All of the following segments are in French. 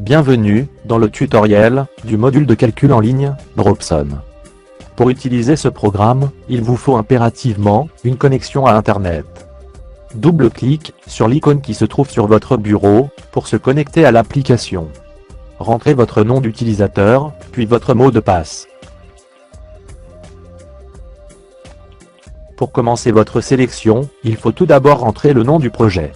Bienvenue dans le tutoriel du module de calcul en ligne, Dropson. Pour utiliser ce programme, il vous faut impérativement une connexion à Internet. Double-clic sur l'icône qui se trouve sur votre bureau pour se connecter à l'application. Rentrez votre nom d'utilisateur, puis votre mot de passe. Pour commencer votre sélection, il faut tout d'abord rentrer le nom du projet.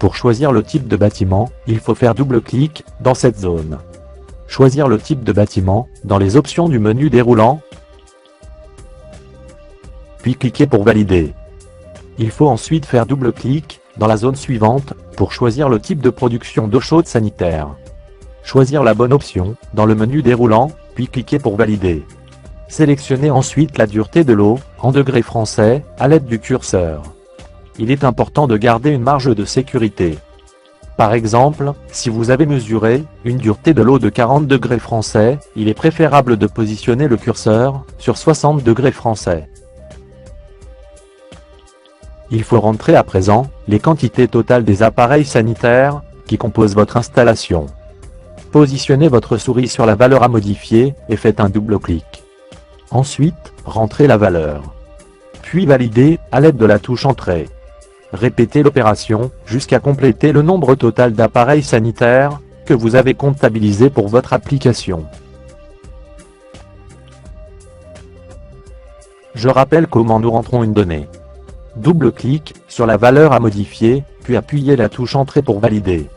Pour choisir le type de bâtiment, il faut faire double-clic dans cette zone. Choisir le type de bâtiment dans les options du menu déroulant, puis cliquer pour valider. Il faut ensuite faire double-clic dans la zone suivante pour choisir le type de production d'eau chaude sanitaire. Choisir la bonne option dans le menu déroulant, puis cliquer pour valider. Sélectionnez ensuite la dureté de l'eau en degrés français à l'aide du curseur. Il est important de garder une marge de sécurité. Par exemple, si vous avez mesuré une dureté de l'eau de 40 degrés français, il est préférable de positionner le curseur sur 60 degrés français. Il faut rentrer à présent les quantités totales des appareils sanitaires qui composent votre installation. Positionnez votre souris sur la valeur à modifier et faites un double-clic. Ensuite, rentrez la valeur. Puis validez à l'aide de la touche Entrée. Répétez l'opération jusqu'à compléter le nombre total d'appareils sanitaires que vous avez comptabilisé pour votre application. Je rappelle comment nous rentrons une donnée. Double-clic sur la valeur à modifier, puis appuyez la touche Entrée pour valider.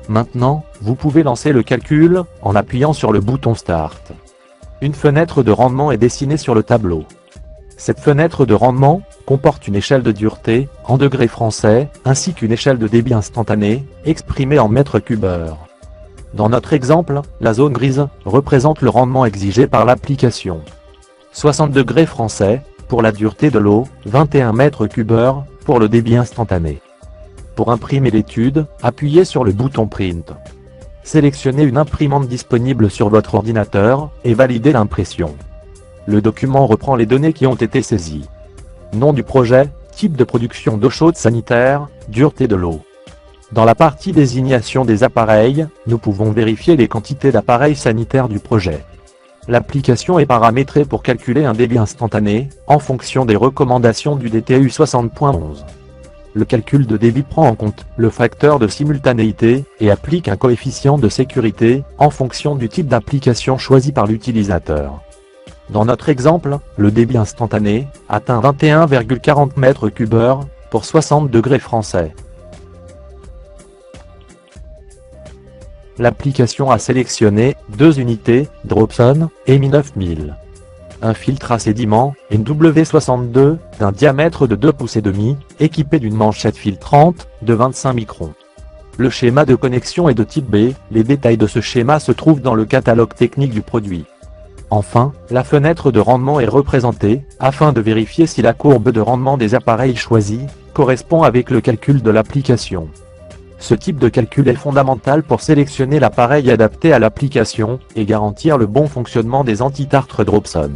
Maintenant, vous pouvez lancer le calcul en appuyant sur le bouton Start. Une fenêtre de rendement est dessinée sur le tableau. Cette fenêtre de rendement comporte une échelle de dureté en degrés français, ainsi qu'une échelle de débit instantané, exprimée en mètres cubeurs. Dans notre exemple, la zone grise représente le rendement exigé par l'application. 60 degrés français pour la dureté de l'eau, 21 mètres cubeurs pour le débit instantané. Pour imprimer l'étude, appuyez sur le bouton Print. Sélectionnez une imprimante disponible sur votre ordinateur et validez l'impression. Le document reprend les données qui ont été saisies. Nom du projet, type de production d'eau chaude sanitaire, dureté de l'eau. Dans la partie désignation des appareils, nous pouvons vérifier les quantités d'appareils sanitaires du projet. L'application est paramétrée pour calculer un débit instantané, en fonction des recommandations du DTU 60.11. Le calcul de débit prend en compte le facteur de simultanéité et applique un coefficient de sécurité en fonction du type d'application choisi par l'utilisateur. Dans notre exemple, le débit instantané atteint 21,40 mètres cubeurs pour 60 degrés français. L'application a sélectionné deux unités, Dropson et Mi 9000. Un filtre à sédiments, NW62, d'un diamètre de 2 pouces et demi, équipé d'une manchette filtrante de 25 microns. Le schéma de connexion est de type B, les détails de ce schéma se trouvent dans le catalogue technique du produit. Enfin, la fenêtre de rendement est représentée, afin de vérifier si la courbe de rendement des appareils choisis correspond avec le calcul de l'application. Ce type de calcul est fondamental pour sélectionner l'appareil adapté à l'application et garantir le bon fonctionnement des antitartres Dropson.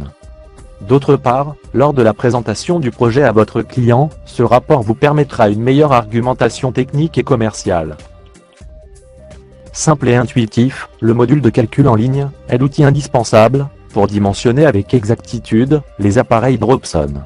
D'autre part, lors de la présentation du projet à votre client, ce rapport vous permettra une meilleure argumentation technique et commerciale. Simple et intuitif, le module de calcul en ligne est l'outil indispensable pour dimensionner avec exactitude les appareils Dropson.